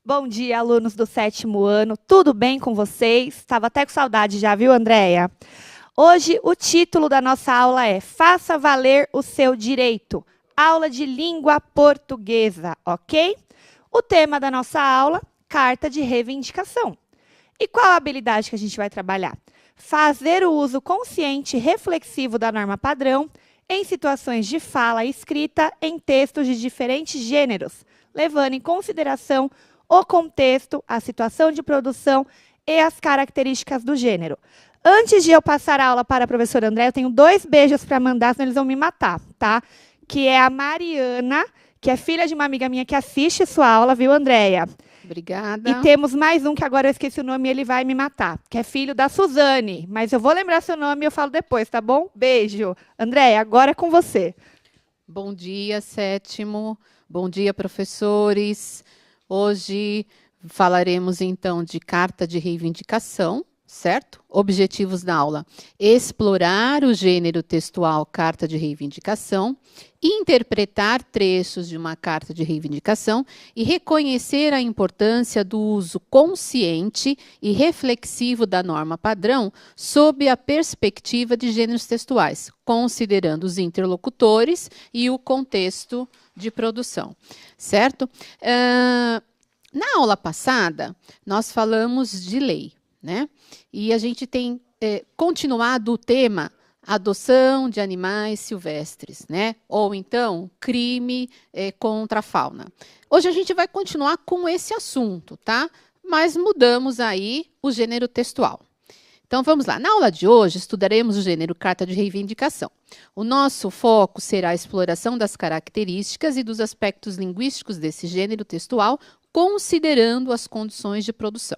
Bom dia, alunos do 7º ano. Tudo bem com vocês? Estava até com saudade já, viu, Andréia? Hoje, o título da nossa aula é Faça Valer o Seu Direito. Aula de língua portuguesa, ok? O tema da nossa aula, carta de reivindicação. E qual a habilidade que a gente vai trabalhar? Fazer o uso consciente e reflexivo da norma padrão em situações de fala e escrita em textos de diferentes gêneros, levando em consideração o contexto, a situação de produção e as características do gênero. Antes de eu passar a aula para a professora André, eu tenho 2 beijos para mandar, senão eles vão me matar, tá? Que é a Mariana, que é filha de uma amiga minha que assiste sua aula, viu, Andréia? Obrigada. E temos mais um, que agora eu esqueci o nome e ele vai me matar, que é filho da Suzane. Mas eu vou lembrar seu nome e eu falo depois, tá bom? Beijo. Andréia, agora é com você. Bom dia, 7º. Bom dia, professores. Hoje falaremos, então, de carta de reivindicação, certo? Objetivos da aula: explorar o gênero textual carta de reivindicação, interpretar trechos de uma carta de reivindicação e reconhecer a importância do uso consciente e reflexivo da norma padrão sob a perspectiva de gêneros textuais, considerando os interlocutores e o contexto de produção, certo? Na aula passada, nós falamos de lei, né? E a gente tem continuado o tema adoção de animais silvestres, né? Ou então, crime contra a fauna. Hoje a gente vai continuar com esse assunto, tá? Mas mudamos aí o gênero textual. Então, vamos lá. Na aula de hoje, estudaremos o gênero carta de reivindicação. O nosso foco será a exploração das características e dos aspectos linguísticos desse gênero textual, considerando as condições de produção.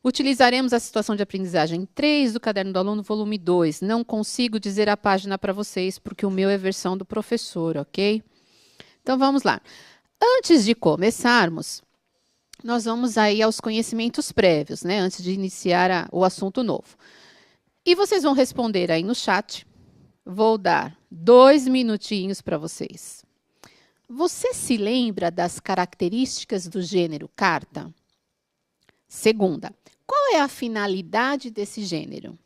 Utilizaremos a situação de aprendizagem 3 do Caderno do Aluno, volume 2. Não consigo dizer a página para vocês, porque o meu é versão do professor, ok? Então, vamos lá. Antes de começarmos, nós vamos aí aos conhecimentos prévios, né? Antes de iniciar o assunto novo. E vocês vão responder aí no chat. Vou dar 2 minutinhos para vocês. Você se lembra das características do gênero carta? Segunda, qual é a finalidade desse gênero?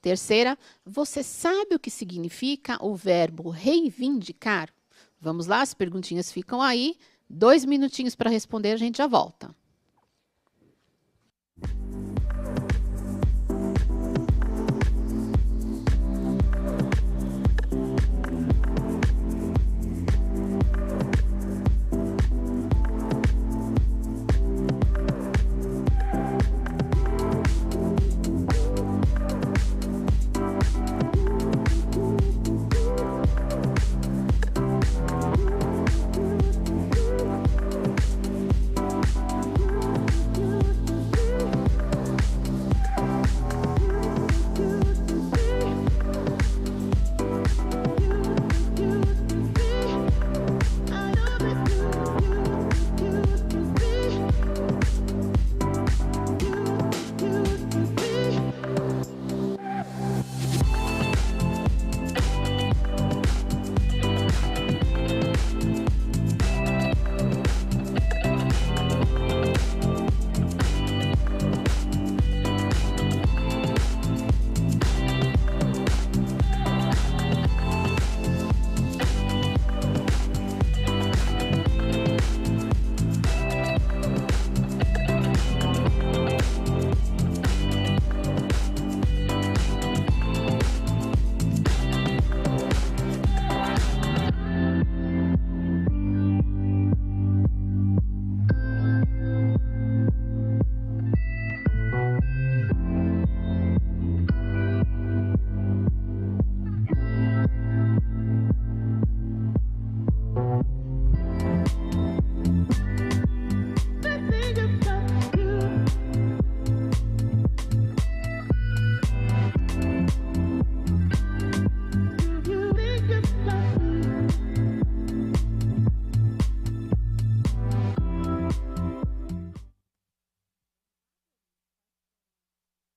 Terceira, você sabe o que significa o verbo reivindicar? Vamos lá, as perguntinhas ficam aí. 2 minutinhos para responder, a gente já volta.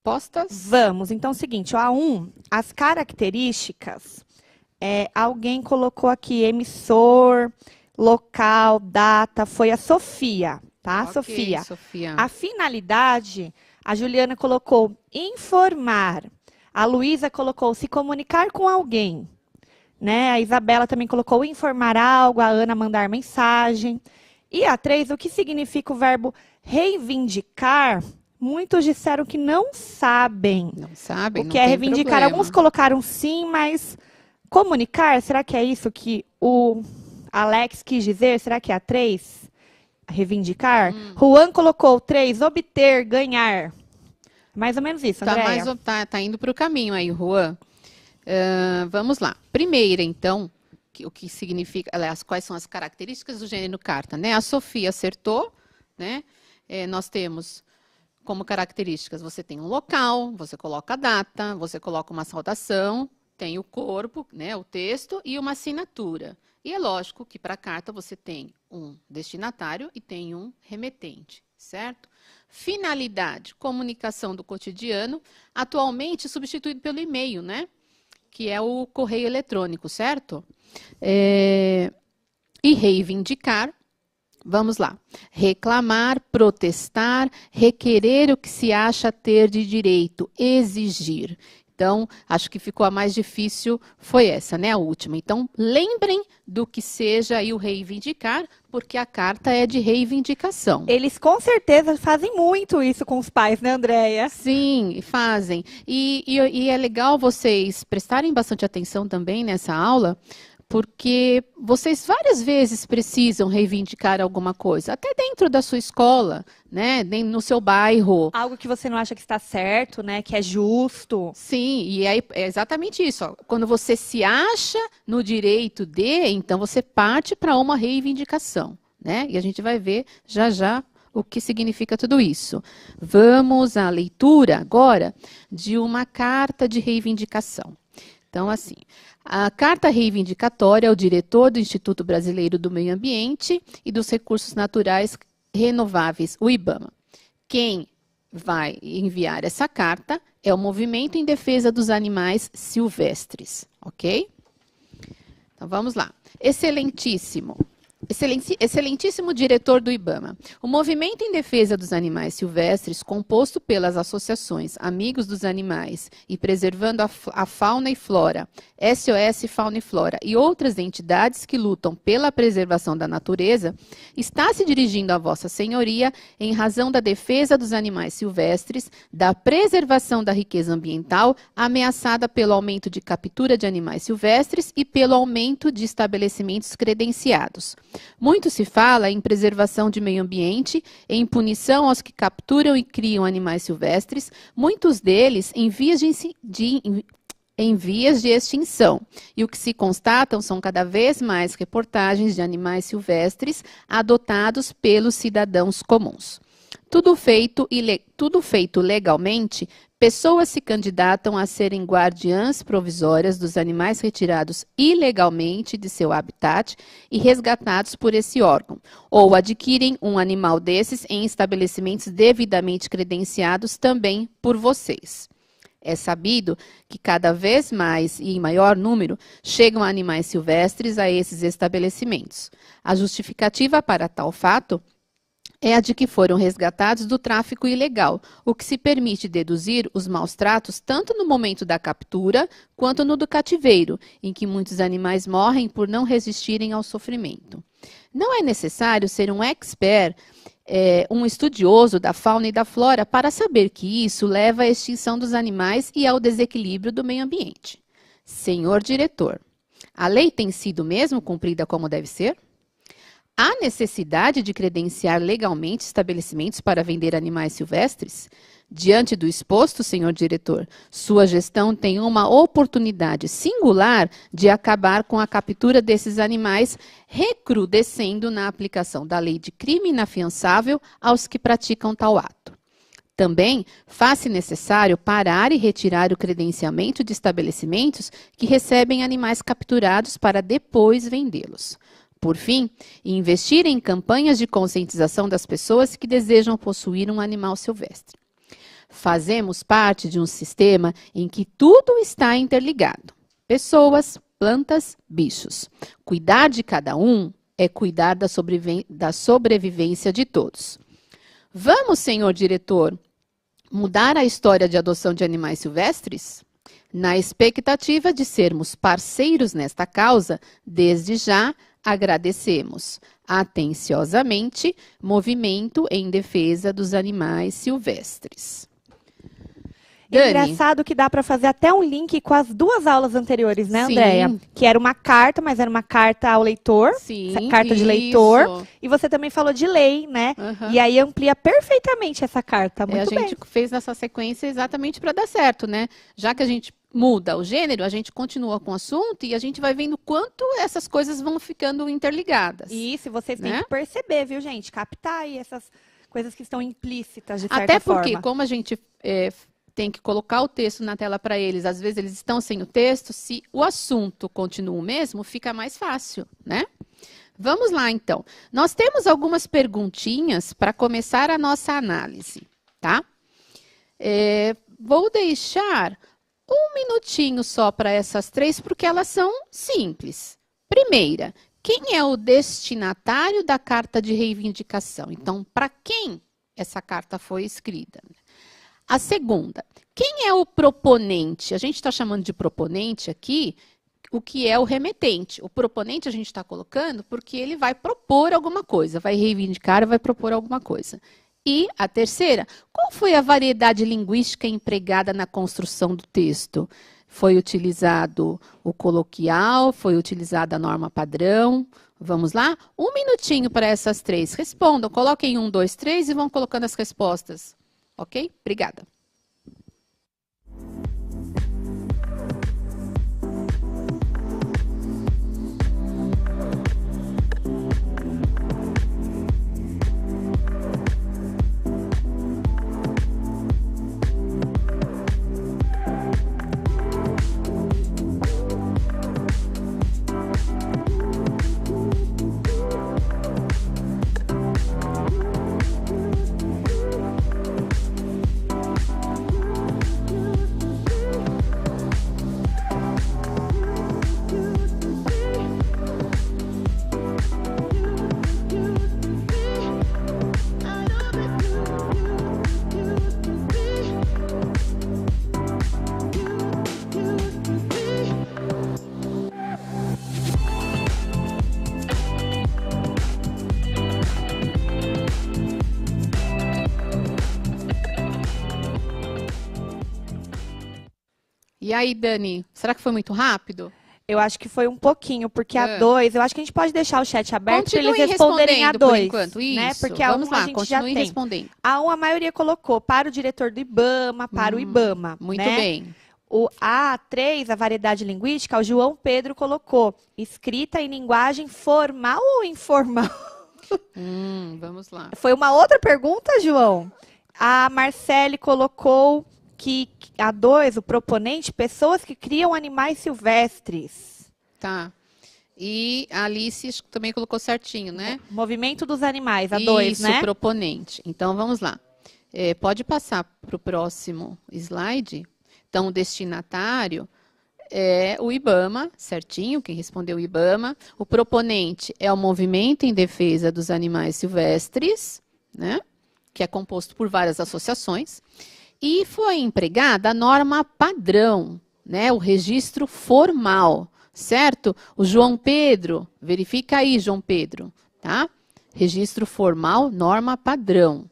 Postas? Vamos. Então, é o seguinte, a 1, as características, alguém colocou aqui emissor, local, data, foi a Sofia. tá, Ok, Sofia? Sofia. A finalidade, a Juliana colocou informar. A Luísa colocou se comunicar com alguém. Né? A Isabela também colocou informar algo, a Ana mandar mensagem. E a 3, o que significa o verbo reivindicar? Muitos disseram que não sabem Não sabem? o Não que é tem reivindicar. problema. Alguns colocaram sim, mas comunicar, será que é isso que o Alex quis dizer? Será que é a 3? Reivindicar? Juan colocou 3, obter, ganhar. Mais ou menos isso, Andréia. Tá indo para o caminho aí, Juan. Vamos lá. Primeira, então, o que significa, aliás, quais são as características do gênero carta, né? A Sofia acertou, né? Nós temos como características, você tem um local, você coloca a data, você coloca uma saudação, tem o corpo, né, o texto e uma assinatura. E é lógico que para a carta você tem um destinatário e tem um remetente, certo? Finalidade, comunicação do cotidiano, atualmente substituído pelo e-mail, né? Que é o correio eletrônico, certo? E reivindicar, vamos lá. Reclamar, protestar, requerer o que se acha ter de direito, exigir. Então, acho que ficou a mais difícil, foi essa, né, a última. Então, lembrem do que seja aí o reivindicar, porque a carta é de reivindicação. Eles com certeza fazem muito isso com os pais, né, Andréia? Sim, fazem. E é legal vocês prestarem bastante atenção também nessa aula, porque vocês várias vezes precisam reivindicar alguma coisa, até dentro da sua escola, né, no seu bairro. Algo que você não acha que está certo, né, que é justo. Sim, e aí é exatamente isso. Ó. Quando você se acha no direito de, então você parte para uma reivindicação, né? E a gente vai ver já já o que significa tudo isso. Vamos à leitura agora de uma carta de reivindicação. Então, assim, a carta reivindicatória ao diretor do Instituto Brasileiro do Meio Ambiente e dos Recursos Naturais Renováveis, o IBAMA. Quem vai enviar essa carta é o Movimento em Defesa dos Animais Silvestres, ok? Então, vamos lá. Excelentíssimo diretor do IBAMA. O Movimento em Defesa dos Animais Silvestres, composto pelas associações Amigos dos Animais e Preservando a Fauna e Flora, SOS Fauna e Flora e outras entidades que lutam pela preservação da natureza, está se dirigindo a Vossa Senhoria em razão da defesa dos animais silvestres, da preservação da riqueza ambiental ameaçada pelo aumento de captura de animais silvestres e pelo aumento de estabelecimentos credenciados. Muito se fala em preservação de meio ambiente, em punição aos que capturam e criam animais silvestres, muitos deles em vias de extinção. E o que se constatam são cada vez mais reportagens de animais silvestres adotados pelos cidadãos comuns. Tudo feito legalmente, pessoas se candidatam a serem guardiãs provisórias dos animais retirados ilegalmente de seu habitat e resgatados por esse órgão, ou adquirem um animal desses em estabelecimentos devidamente credenciados também por vocês. É sabido que cada vez mais e em maior número chegam animais silvestres a esses estabelecimentos. A justificativa para tal fato é a de que foram resgatados do tráfico ilegal, o que se permite deduzir os maus tratos tanto no momento da captura quanto no do cativeiro, em que muitos animais morrem por não resistirem ao sofrimento. Não é necessário ser um expert, um estudioso da fauna e da flora para saber que isso leva à extinção dos animais e ao desequilíbrio do meio ambiente. Senhor diretor, a lei tem sido mesmo cumprida como deve ser? Há necessidade de credenciar legalmente estabelecimentos para vender animais silvestres? Diante do exposto, senhor diretor, sua gestão tem uma oportunidade singular de acabar com a captura desses animais, recrudescendo na aplicação da lei de crime inafiançável aos que praticam tal ato. Também faz-se necessário parar e retirar o credenciamento de estabelecimentos que recebem animais capturados para depois vendê-los. Por fim, investir em campanhas de conscientização das pessoas que desejam possuir um animal silvestre. Fazemos parte de um sistema em que tudo está interligado. Pessoas, plantas, bichos. Cuidar de cada um é cuidar da sobrevivência de todos. Vamos, senhor diretor, mudar a história de adoção de animais silvestres? Na expectativa de sermos parceiros nesta causa, desde já agradecemos. Atenciosamente, Movimento em Defesa dos Animais Silvestres. Dani. Engraçado que dá para fazer até um link com as duas aulas anteriores, né, Andréia? Sim. Que era uma carta, mas era uma carta ao leitor. Sim, carta de leitor. E você também falou de lei, né? Uhum. E aí amplia perfeitamente essa carta. Muito bem. A gente fez essa sequência exatamente para dar certo, né? Já que a gente muda o gênero, a gente continua com o assunto e a gente vai vendo quanto essas coisas vão ficando interligadas. Isso, vocês têm né? que perceber, viu, gente? Captar aí essas coisas que estão implícitas, de certa Até forma. porque, como a gente tem que colocar o texto na tela para eles, às vezes eles estão sem o texto, se o assunto continua o mesmo, fica mais fácil, né? Vamos lá, então. Nós temos algumas perguntinhas para começar a nossa análise, tá? Vou deixar um minutinho só para essas três, porque elas são simples. Primeira, quem é o destinatário da carta de reivindicação? Então, para quem essa carta foi escrita? A segunda, quem é o proponente? A gente está chamando de proponente aqui o que é o remetente. O proponente a gente está colocando porque ele vai propor alguma coisa, vai reivindicar, vai propor alguma coisa. E a terceira, qual foi a variedade linguística empregada na construção do texto? Foi utilizado o coloquial, foi utilizada a norma padrão. Vamos lá? Um minutinho para essas três. Respondam, coloquem 1, 2, 3 e vão colocando as respostas. Ok? Obrigada. E aí, Dani, será que foi muito rápido? Eu acho que foi um pouquinho, porque a 2, eu acho que a gente pode deixar o chat aberto para eles Continuem responderem a respondendo por 2. enquanto. Isso. Né? Porque a 1 Vamos lá, a gente já continuem tem. respondendo. A 1 a maioria colocou para o diretor do IBAMA, para o IBAMA. Muito né? bem. A 3, a variedade linguística, o João Pedro colocou escrita em linguagem formal ou informal? Vamos lá. Foi uma outra pergunta, João? A Marcele colocou que a 2, o proponente, pessoas que criam animais silvestres. Tá. E a Alice também colocou certinho, né? Movimento dos animais, a 2, né? Isso, proponente. Então, vamos lá. Pode passar para o próximo slide. Então, o destinatário é o IBAMA, certinho, quem respondeu o IBAMA. O proponente é o Movimento em Defesa dos Animais Silvestres, né? Que é composto por várias associações. E foi empregada a norma padrão, né? O registro formal, certo? O João Pedro, verifica aí, João Pedro, tá? Registro formal, norma padrão.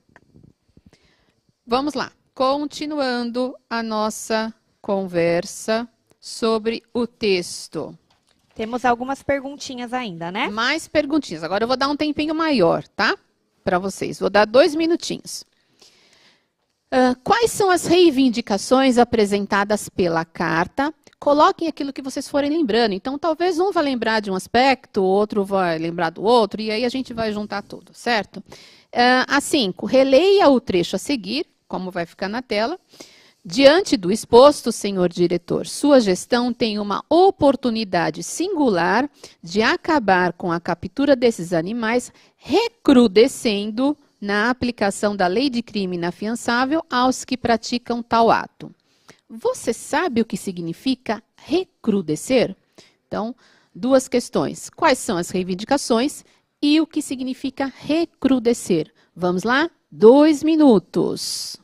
Vamos lá, continuando a nossa conversa sobre o texto. Temos algumas perguntinhas ainda, né? Mais perguntinhas. Agora eu vou dar um tempinho maior, tá? Para vocês. Vou dar 2 minutinhos. Quais são as reivindicações apresentadas pela carta? Coloquem aquilo que vocês forem lembrando. Então, talvez um vai lembrar de um aspecto, o outro vai lembrar do outro, e aí a gente vai juntar tudo, certo? A 5, releia o trecho a seguir, como vai ficar na tela. Diante do exposto, senhor diretor, sua gestão tem uma oportunidade singular de acabar com a captura desses animais, recrudescendo na aplicação da lei de crime inafiançável aos que praticam tal ato. Você sabe o que significa recrudescer? Então, 2 questões. Quais são as reivindicações e o que significa recrudescer? Vamos lá? 2 minutos.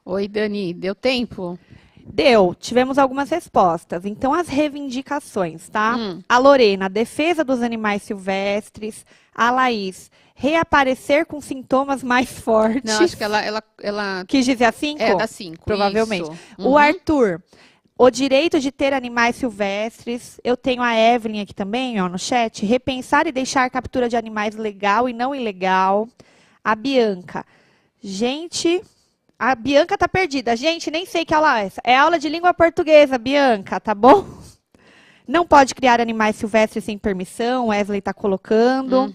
Oi, Dani, deu tempo? Deu, tivemos algumas respostas. Então, as reivindicações, tá? A Lorena, defesa dos animais silvestres. A Laís, reaparecer com sintomas mais fortes. Não, acho que ela Quis dizer a 5? é da 5. Provavelmente. Isso. O Arthur, o direito de ter animais silvestres. Eu tenho a Evelyn aqui também, ó, no chat. Repensar e deixar a captura de animais legal e não ilegal. A Bianca, gente... A Bianca tá perdida. Gente, nem sei que aula é essa. É aula de língua portuguesa, Bianca, tá bom? Não pode criar animais silvestres sem permissão, Wesley tá colocando.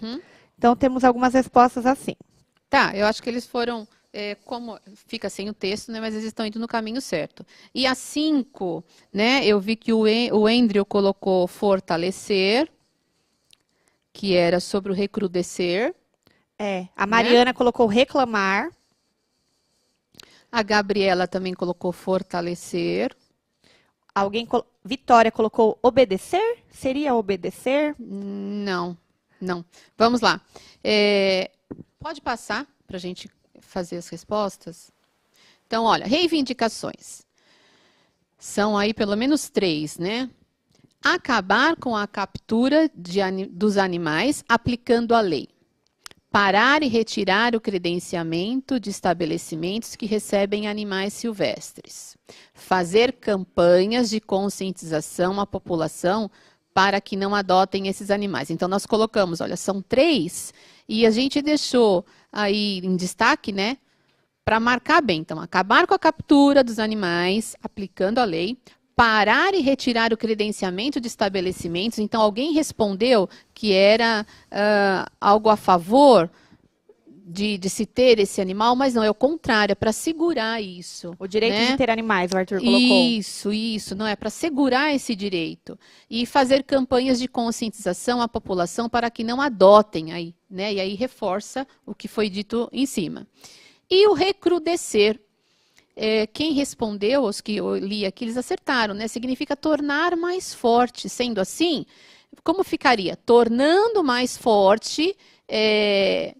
Então, temos algumas respostas assim. Tá, eu acho que eles foram, como fica sem o texto, né, mas eles estão indo no caminho certo. E a 5, né, eu vi que o Andrew colocou fortalecer, que era sobre o recrudescer. A Mariana colocou reclamar. A Gabriela também colocou fortalecer. Vitória colocou obedecer? Seria obedecer? Não, não. Vamos lá. Pode passar para a gente fazer as respostas? Então, olha, reivindicações. São aí pelo menos 3, né? Acabar com a captura dos animais aplicando a lei. Parar e retirar o credenciamento de estabelecimentos que recebem animais silvestres. Fazer campanhas de conscientização à população para que não adotem esses animais. Então, nós colocamos, olha, são 3, e a gente deixou aí em destaque, né, para marcar bem. Então, acabar com a captura dos animais, aplicando a lei. Parar e retirar o credenciamento de estabelecimentos. Então, alguém respondeu que era algo a favor de se ter esse animal, mas não, é o contrário, é para segurar isso. O direito, né, de ter animais, o Arthur colocou. Isso, não é para segurar esse direito. E fazer campanhas de conscientização à população para que não adotem aí, né? E aí reforça o que foi dito em cima. E o recrudescer. Quem respondeu, os que eu li aqui, eles acertaram, né? Significa tornar mais forte. Sendo assim, como ficaria? Tornando mais forte,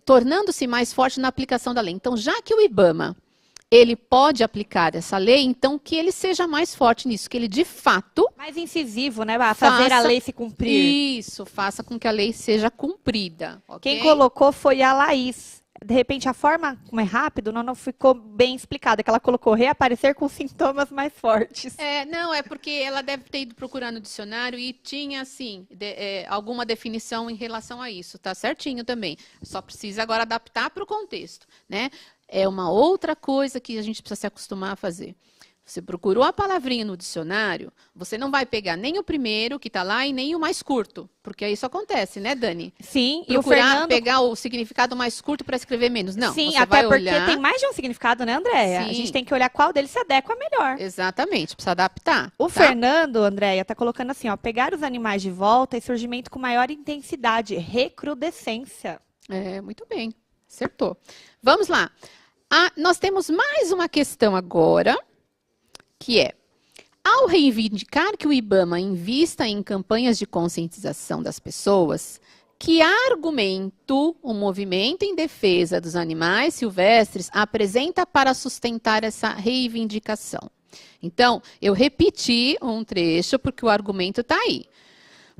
tornando-se mais forte na aplicação da lei. Então, já que o IBAMA, ele pode aplicar essa lei, então que ele seja mais forte nisso, que ele de fato... Mais incisivo, né? Fazer a lei se cumprir. Isso, faça com que a lei seja cumprida. Okay? Quem colocou foi a Laís. De repente, a forma como é rápido não ficou bem explicada, que ela colocou reaparecer com sintomas mais fortes. Não, é porque ela deve ter ido procurar no dicionário e tinha, assim, alguma definição em relação a isso. Tá certinho também. Só precisa agora adaptar para o contexto, né? É uma outra coisa que a gente precisa se acostumar a fazer. Você procurou a palavrinha no dicionário, você não vai pegar nem o primeiro que está lá e nem o mais curto, porque isso acontece, né, Dani? Sim, e o Fernando... pegar o significado mais curto para escrever menos. Não, sim, você até vai porque olhar... tem mais de um significado, né, Andréia? A gente tem que olhar qual deles se adequa melhor. Exatamente, precisa adaptar. O Fernando, Andréia, tá colocando assim, ó, pegar os animais de volta e surgimento com maior intensidade, recrudescência. Muito bem, acertou. Vamos lá. Nós temos mais uma questão agora, que é, ao reivindicar que o IBAMA invista em campanhas de conscientização das pessoas, que argumento o movimento em defesa dos animais silvestres apresenta para sustentar essa reivindicação? Então, eu repeti um trecho porque o argumento está aí.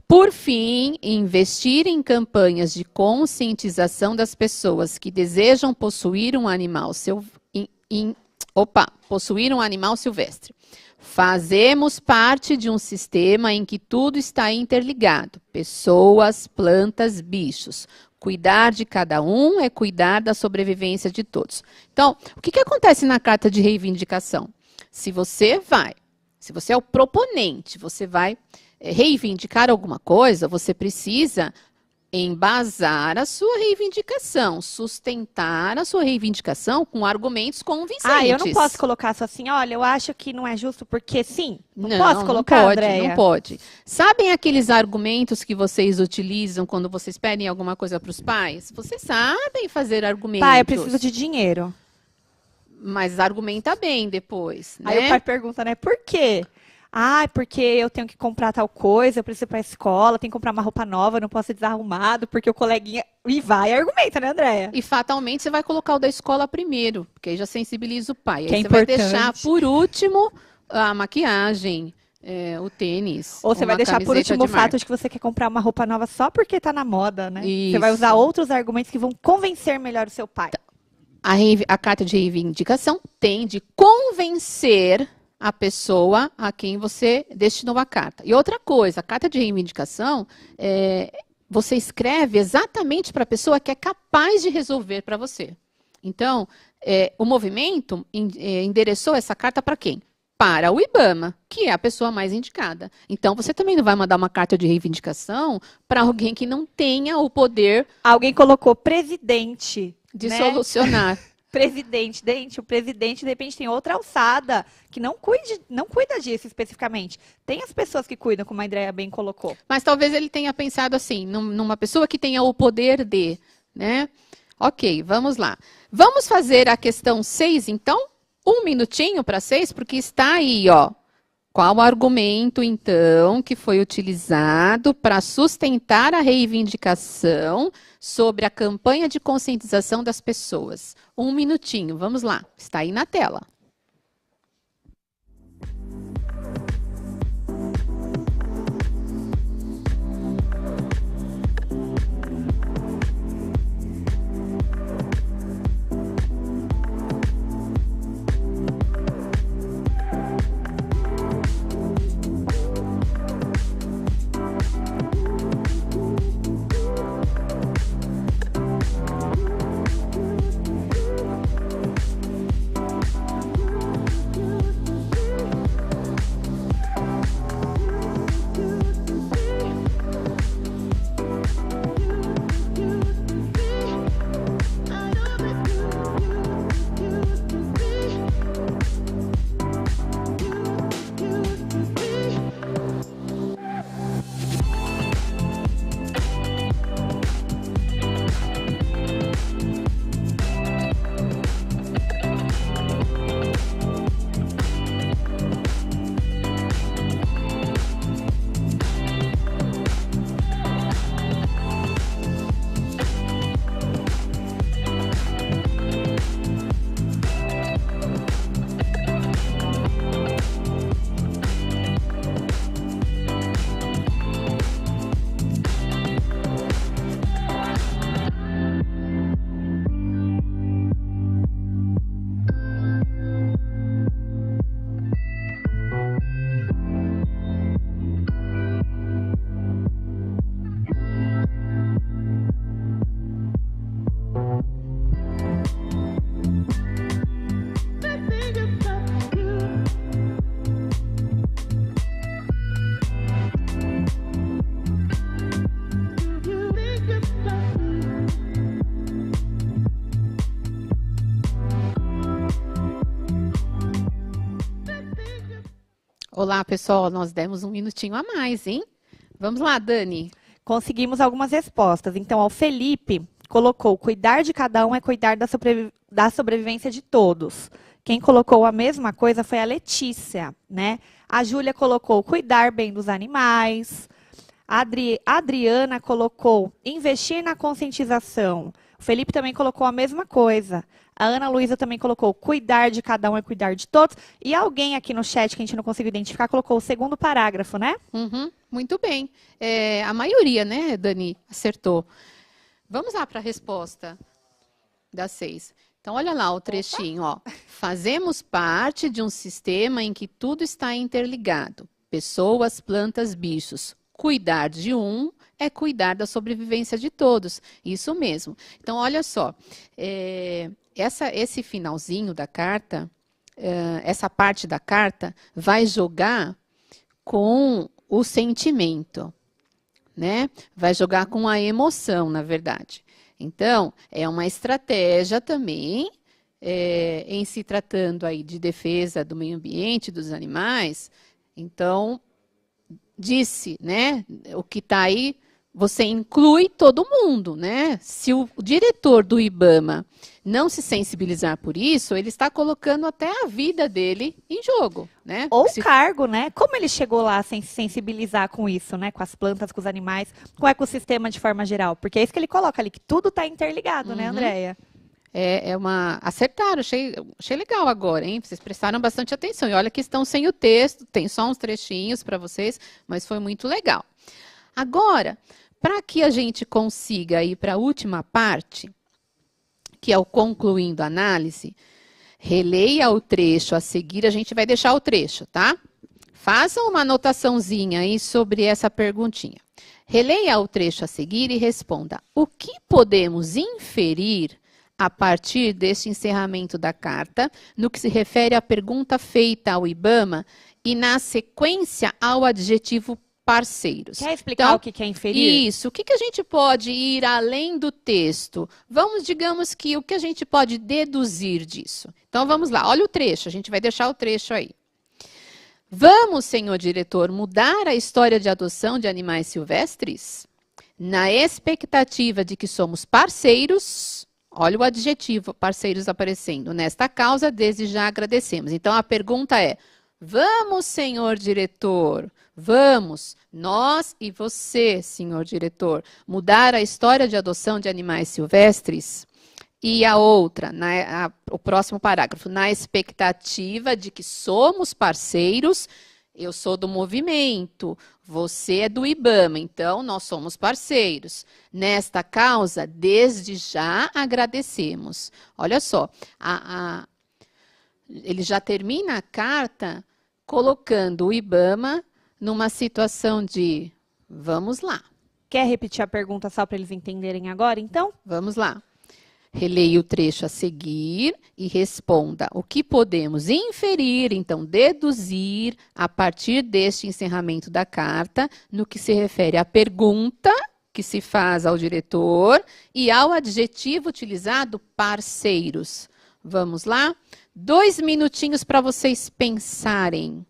Por fim, investir em campanhas de conscientização das pessoas que desejam possuir um animal silvestre. Fazemos parte de um sistema em que tudo está interligado. Pessoas, plantas, bichos. Cuidar de cada um é cuidar da sobrevivência de todos. Então, o que acontece na carta de reivindicação? Se você é o proponente, você vai reivindicar alguma coisa, você precisa embasar a sua reivindicação, sustentar a sua reivindicação com argumentos convincentes. Eu não posso colocar só assim, olha, eu acho que não é justo porque sim. Não posso colocar, não pode, Andréia? Não pode. Sabem aqueles argumentos que vocês utilizam quando vocês pedem alguma coisa para os pais? Vocês sabem fazer argumentos. Pai, eu preciso de dinheiro. Mas argumenta bem depois, né? Aí o pai pergunta, né, por quê? Porque eu tenho que comprar tal coisa, eu preciso ir para a escola, tenho que comprar uma roupa nova, eu não posso ser desarrumado, porque o coleguinha... E vai, argumenta, né, Andréia? E fatalmente você vai colocar o da escola primeiro, porque aí já sensibiliza o pai. Que aí é você importante. Vai deixar, por último, a maquiagem, o tênis. Ou você vai deixar por último o fato de que você quer comprar uma roupa nova só porque está na moda, né? Isso. Você vai usar outros argumentos que vão convencer melhor o seu pai. A carta de reivindicação tem de convencer a pessoa a quem você destinou a carta. E outra coisa, a carta de reivindicação, você escreve exatamente para a pessoa que é capaz de resolver para você. Então, o movimento endereçou essa carta para quem? Para o IBAMA, que é a pessoa mais indicada. Então, você também não vai mandar uma carta de reivindicação para alguém que não tenha o poder... Alguém colocou presidente. De solucionar. Presidente, o presidente, de repente, tem outra alçada que não cuida disso especificamente. Tem as pessoas que cuidam, como a Andréia bem colocou. Mas talvez ele tenha pensado assim, numa pessoa que tenha o poder de, né? Ok, vamos lá. Vamos fazer a questão 6, então? 1 minutinho para 6, porque está aí, ó. Qual o argumento, então, que foi utilizado para sustentar a reivindicação sobre a campanha de conscientização das pessoas? 1 minutinho, vamos lá. Está aí na tela. Olá, pessoal. Nós demos um minutinho a mais, hein? Vamos lá, Dani. Conseguimos algumas respostas. Então, o Felipe colocou: cuidar de cada um é cuidar da sobrevivência de todos. Quem colocou a mesma coisa foi a Letícia, né? A Júlia colocou: cuidar bem dos animais. A Adriana colocou: investir na conscientização. O Felipe também colocou a mesma coisa. A Ana Luísa também colocou: cuidar de cada um é cuidar de todos. E alguém aqui no chat que a gente não conseguiu identificar colocou o segundo parágrafo, né? Uhum, muito bem. A maioria, né, Dani, acertou. Vamos lá para a resposta das 6. Então, olha lá o trechinho, ó. Fazemos parte de um sistema em que tudo está interligado. Pessoas, plantas, bichos. Cuidar de um é cuidar da sobrevivência de todos. Isso mesmo. Então, olha só. Esse finalzinho da carta, essa parte da carta, vai jogar com o sentimento, né? Vai jogar com a emoção, na verdade. Então, é uma estratégia também, em se tratando aí de defesa do meio ambiente, dos animais. Então, disse, né? O que está aí, você inclui todo mundo, né? Se o diretor do IBAMA não se sensibilizar por isso, ele está colocando até a vida dele em jogo, né? Ou o cargo, né? Como ele chegou lá sem se sensibilizar com isso, né? Com as plantas, com os animais, com o ecossistema de forma geral. Porque é isso que ele coloca ali, que tudo está interligado, né, Andréia? Acertaram, achei legal agora, hein? Vocês prestaram bastante atenção. E olha que estão sem o texto, tem só uns trechinhos para vocês, mas foi muito legal. Agora, para que a gente consiga ir para a última parte, que é o concluindo a análise, releia o trecho a seguir, a gente vai deixar o trecho, tá? Façam uma anotaçãozinha aí sobre essa perguntinha. Releia o trecho a seguir e responda: o que podemos inferir a partir deste encerramento da carta, no que se refere à pergunta feita ao IBAMA e, na sequência, ao adjetivo parceiros. Quer explicar então, o que é inferir? Isso. O que a gente pode ir além do texto? Digamos que o que a gente pode deduzir disso? Então, vamos lá. Olha o trecho. A gente vai deixar o trecho aí. Vamos, senhor diretor, mudar a história de adoção de animais silvestres? Na expectativa de que somos parceiros... Olha o adjetivo, parceiros aparecendo. Nesta causa, desde já agradecemos. Então, a pergunta é: vamos, senhor diretor, vamos, nós e você, senhor diretor, mudar a história de adoção de animais silvestres? E a outra, o próximo parágrafo, na expectativa de que somos parceiros. Eu sou do movimento, você é do IBAMA, então nós somos parceiros. Nesta causa, desde já agradecemos. Olha só, ele já termina a carta colocando o IBAMA numa situação de vamos lá. Quer repetir a pergunta só para eles entenderem agora, então? Vamos lá. Releia o trecho a seguir e responda o que podemos inferir, então deduzir, a partir deste encerramento da carta, no que se refere à pergunta que se faz ao diretor e ao adjetivo utilizado, parceiros. Vamos lá? 2 minutinhos para vocês pensarem.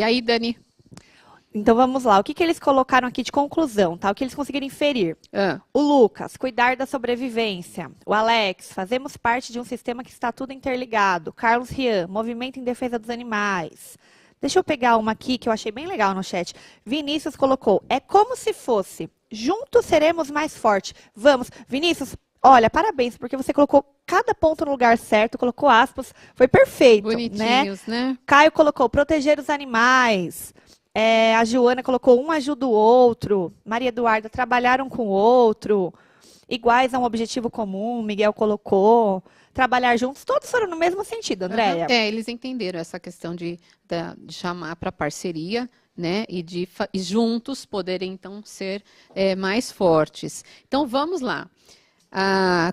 E aí, Dani? Então vamos lá, o que eles colocaram aqui de conclusão, tá? O que eles conseguiram inferir? O Lucas, cuidar da sobrevivência. O Alex, fazemos parte de um sistema que está tudo interligado. Carlos Rian, movimento em defesa dos animais. Deixa eu pegar uma aqui que eu achei bem legal no chat. Vinícius colocou, é como se fosse, juntos seremos mais fortes. Vamos, Vinícius, olha, parabéns, porque você colocou cada ponto no lugar certo, colocou aspas, foi perfeito. Bonitinhos, né? Caio colocou, proteger os animais. A Joana colocou, um ajuda o outro. Maria Eduarda, trabalhar um com o outro. Iguais a um objetivo comum, Miguel colocou. Trabalhar juntos, todos foram no mesmo sentido, Andréia. Eles entenderam essa questão de chamar para parceria, né? E juntos poderem, então, ser mais fortes. Então, vamos lá.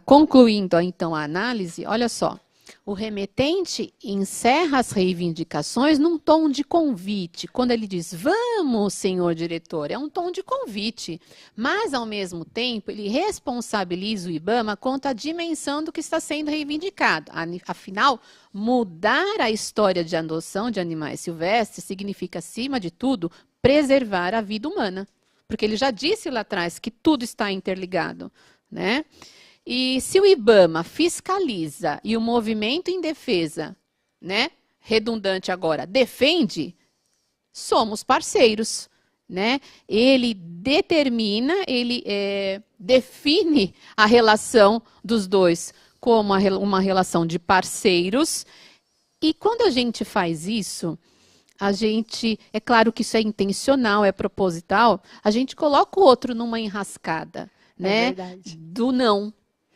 Concluindo, então, a análise, olha só. O remetente encerra as reivindicações num tom de convite. Quando ele diz, vamos, senhor diretor, é um tom de convite. Mas, ao mesmo tempo, ele responsabiliza o IBAMA quanto à dimensão do que está sendo reivindicado. Afinal, mudar a história de adoção de animais silvestres significa, acima de tudo, preservar a vida humana. Porque ele já disse lá atrás que tudo está interligado, né? E se o IBAMA fiscaliza e o movimento em defesa, né, redundante agora, defende, somos parceiros, né? Ele determina, ele define a relação dos dois como uma relação de parceiros. E quando a gente faz isso, é claro que isso é intencional, é proposital, a gente coloca o outro numa enrascada, né? Do não.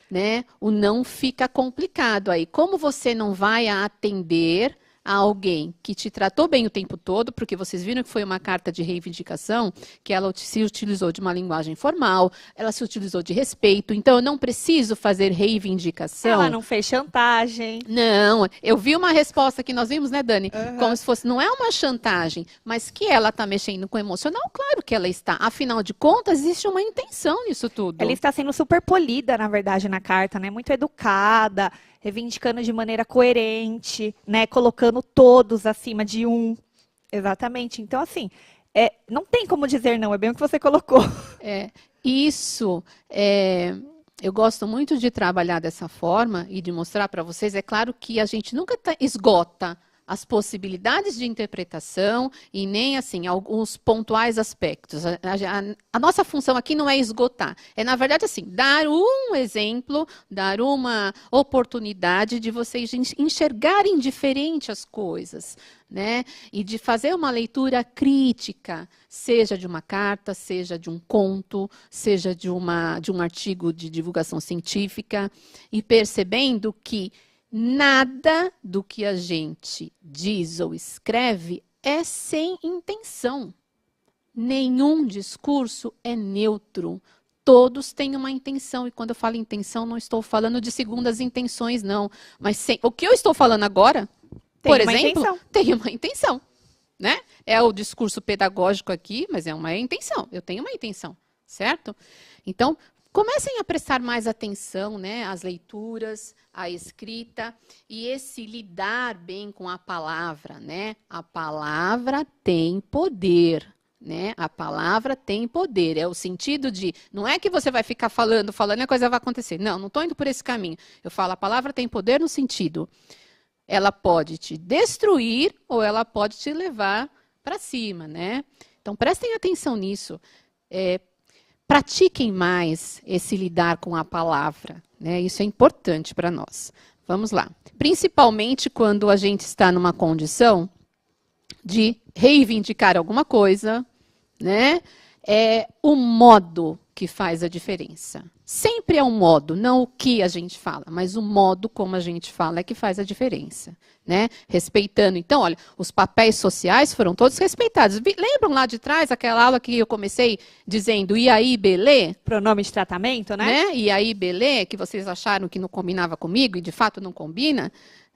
Né? O não fica complicado aí. Como você não vai atender a alguém que te tratou bem o tempo todo, porque vocês viram que foi uma carta de reivindicação, que ela se utilizou de uma linguagem formal, ela se utilizou de respeito, então eu não preciso fazer reivindicação. Ela não fez chantagem. Não, eu vi uma resposta que nós vimos, né, Dani? Como se fosse, não é uma chantagem, mas que ela está mexendo com o emocional, claro que ela está. Afinal de contas, existe uma intenção nisso tudo. Ela está sendo super polida, na verdade, na carta, né? Muito educada, reivindicando de maneira coerente, né? Colocando todos acima de um. Exatamente. Então, assim, não tem como dizer não, é bem o que você colocou. Eu gosto muito de trabalhar dessa forma e de mostrar para vocês. É claro que a gente nunca esgota as possibilidades de interpretação e nem, assim, alguns pontuais aspectos. A nossa função aqui não é esgotar, é, na verdade, assim, dar um exemplo, dar uma oportunidade de vocês enxergarem diferente as coisas, né? E de fazer uma leitura crítica, seja de uma carta, seja de um conto, seja de um artigo de divulgação científica, e percebendo que nada do que a gente diz ou escreve é sem intenção. Nenhum discurso é neutro. Todos têm uma intenção. E quando eu falo intenção, não estou falando de segundas intenções, não. Mas o que eu estou falando agora, por exemplo, tem uma intenção. Né? É o discurso pedagógico aqui, mas é uma intenção. Eu tenho uma intenção, certo? Então, comecem a prestar mais atenção, né, às leituras, à escrita e esse lidar bem com a palavra, né? A palavra tem poder, né? A palavra tem poder. É o sentido de, não é que você vai ficar falando e a coisa vai acontecer. Não estou indo por esse caminho. Eu falo, a palavra tem poder no sentido, ela pode te destruir ou ela pode te levar para cima, né? Então, prestem atenção nisso. Pratiquem mais esse lidar com a palavra, né? Isso é importante para nós. Vamos lá. Principalmente quando a gente está numa condição de reivindicar alguma coisa, né? É o modo que faz a diferença. Sempre é um modo, não o que a gente fala, mas o modo como a gente fala é que faz a diferença, né? Respeitando. Então, olha, os papéis sociais foram todos respeitados. Lembram lá de trás aquela aula que eu comecei dizendo e aí, belê? Pronome de tratamento, né? E aí, belê, que vocês acharam que não combinava comigo e de fato não combina,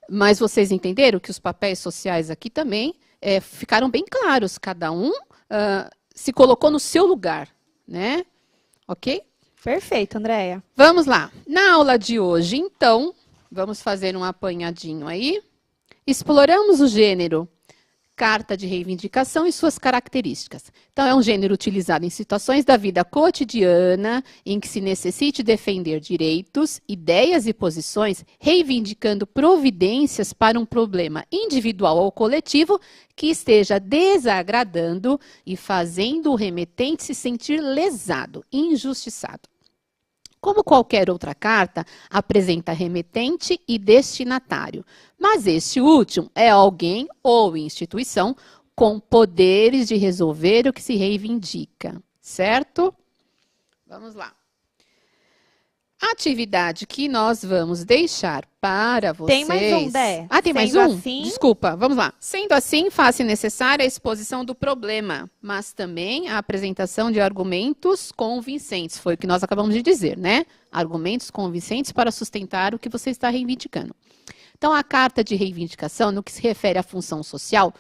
mas vocês entenderam que os papéis sociais aqui também ficaram bem claros. Cada um se colocou no seu lugar, né? Ok? Perfeito, Andréia. Vamos lá. Na aula de hoje, então, vamos fazer um apanhadinho aí. Exploramos o gênero Carta de reivindicação e suas características. Então, é um gênero utilizado em situações da vida cotidiana em que se necessite defender direitos, ideias e posições, reivindicando providências para um problema individual ou coletivo que esteja desagradando e fazendo o remetente se sentir lesado, injustiçado. Como qualquer outra carta, apresenta remetente e destinatário, mas este último é alguém ou instituição com poderes de resolver o que se reivindica, certo? Vamos lá. A atividade que nós vamos deixar para vocês... Tem mais um, Dé. Ah, tem mais Sendo um? assim- Desculpa, vamos lá. Sendo assim, faz-se necessária a exposição do problema, mas também a apresentação de argumentos convincentes. Foi o que nós acabamos de dizer, né? Argumentos convincentes para sustentar o que você está reivindicando. Então, a carta de reivindicação, no que se refere à função social,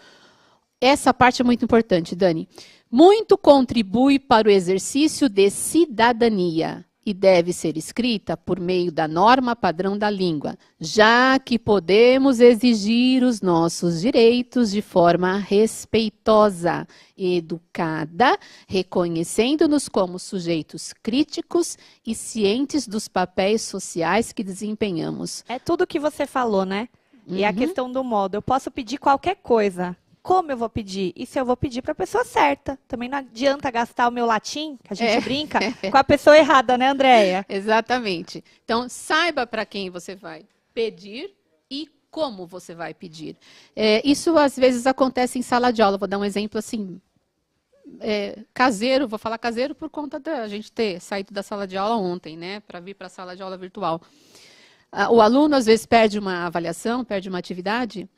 essa parte é muito importante, Dani. Muito contribui para o exercício de cidadania e deve ser escrita por meio da norma padrão da língua, já que podemos exigir os nossos direitos de forma respeitosa, educada, reconhecendo-nos como sujeitos críticos e cientes dos papéis sociais que desempenhamos. É tudo que você falou, né? E a questão do modo. Eu posso pedir qualquer coisa. Como eu vou pedir? E se eu vou pedir para a pessoa certa? Também não adianta gastar o meu latim, que a gente brinca, com a pessoa errada, né, Andréia? Exatamente. Então, saiba para quem você vai pedir e como você vai pedir. Isso, às vezes, acontece em sala de aula. Vou dar um exemplo, assim, caseiro. Vou falar caseiro por conta da gente ter saído da sala de aula ontem, né, para vir para a sala de aula virtual. O aluno, às vezes, perde uma avaliação, perde uma atividade,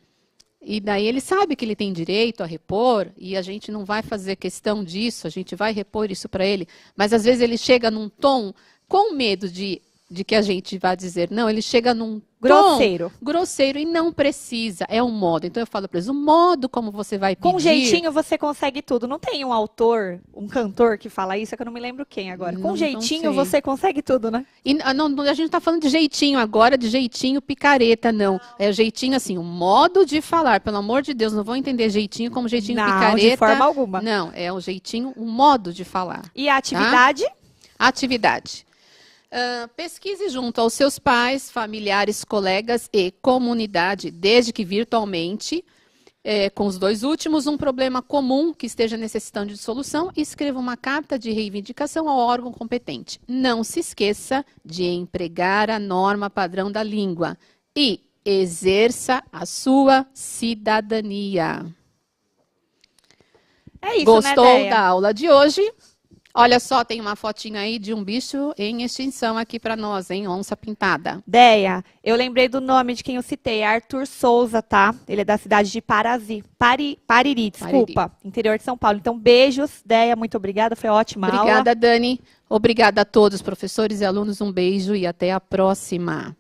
e daí ele sabe que ele tem direito a repor, e a gente não vai fazer questão disso, a gente vai repor isso para ele, mas às vezes ele chega num tom, com medo de que a gente vá dizer não, ele chega num Grosseiro. tom grosseiro e não precisa, é um modo. Então eu falo para eles, o modo como você vai pedir... Com jeitinho você consegue tudo. Não tem um autor, um cantor que fala isso, é que eu não me lembro quem agora. Com Não jeitinho sei. você consegue tudo, né? E a gente não está falando de jeitinho agora, de jeitinho picareta, não. É o jeitinho assim, o modo de falar. Pelo amor de Deus, não vão entender jeitinho como jeitinho Não, picareta. de forma alguma. Não, é o jeitinho, o modo de falar. E a atividade? Atividade. Pesquise junto aos seus pais, familiares, colegas e comunidade, desde que virtualmente, com os dois últimos, um problema comum que esteja necessitando de solução e escreva uma carta de reivindicação ao órgão competente. Não se esqueça de empregar a norma padrão da língua e exerça a sua cidadania. É isso, Gostou né, Déia? da aula de hoje? Olha só, tem uma fotinho aí de um bicho em extinção aqui para nós, hein? Onça pintada. Déia, eu lembrei do nome de quem eu citei, Arthur Souza, tá? Ele é da cidade de Pariri, desculpa, interior de São Paulo. Então, beijos, Déia, muito obrigada, foi ótima aula. Obrigada, Dani. Obrigada a todos, professores e alunos. Um beijo e até a próxima.